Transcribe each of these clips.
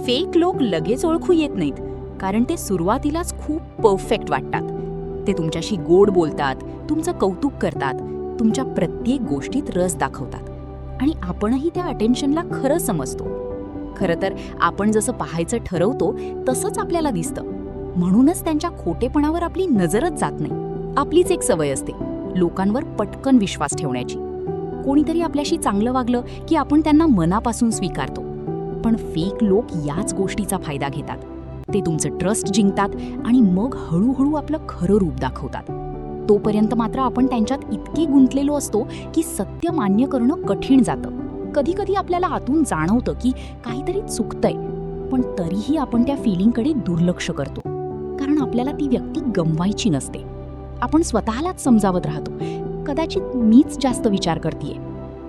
Fake लोक लगेच ओळखू येत नाहीत, कारण ते सुरुवातीलाच खूप परफेक्ट वाटतात. ते तुमच्याशी गोड बोलतात, तुमचं कौतुक करतात, तुमच्या प्रत्येक गोष्टीत रस दाखवतात आणि आपणही त्या अटेन्शनला खरं समजतो. खरं तर आपण जसं पाहायचं ठरवतो तसंच आपल्याला दिसतं. म्हणूनच त्यांच्या खोटेपणावर आपली नजरच जात नाही. आपलीच एक सवय असते लोकांवर पटकन विश्वास ठेवण्याची. कोणीतरी आपल्याशी चांगलं वागलं की आपण त्यांना मनापासून स्वीकारतो. पण फेक लोक याच गोष्टीचा फायदा घेतात. ते तुमचं ट्रस्ट जिंकतात आणि मग हळूहळू आपलं खरं रूप दाखवतात. तोपर्यंत मात्र आपण त्यांच्यात इतके गुंतलेलो असतो की सत्य मान्य करणं कठीण जातं. कधीकधी आपल्याला आतून जाणवतं की काहीतरी चुकतंय, पण तरीही आपण त्या फिलिंगकडे दुर्लक्ष करतो, कारण आपल्याला ती व्यक्ती गमवायची नसते. आपण स्वतःलाच समजावत राहतो, कदाचित मीच जास्त विचार करतेय.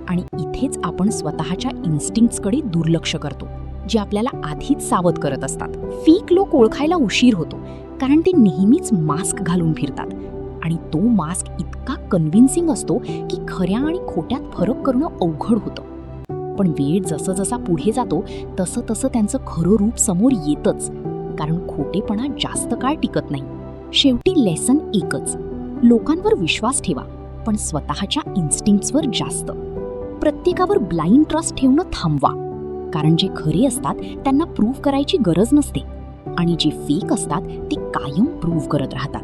आणि इथेच आपण स्वतःच्या इन्स्टिंक्ट्सकडे दुर्लक्ष करतो, जे आपल्याला आधीच सावध करत असतात. फेक लोक ओळखायला उशीर होतो, कारण ते नेहमीच मास्क घालून फिरतात आणि तो मास्क इतका कन्व्हिन्सिंग असतो की खऱ्या आणि खोट्यात फरक करणं अवघड होतं. पण वेळ जसा पुढे जातो तसं त्यांचं खरं रूप समोर येतच, कारण खोटेपणा जास्त काळ टिकत नाही. शेवटी लेसन एकच: लोकांवर विश्वास ठेवा, पण स्वतःच्या इन्स्टिंक्ट्सवर जास्त. प्रत्येकावर ब्लाइंड ट्रस्ट ठेवणं थांबवा, कारण जे खरे असतात त्यांना प्रूव्ह करायची गरज नसते आणि जे फेक असतात ते कायम प्रूव्ह करत राहतात.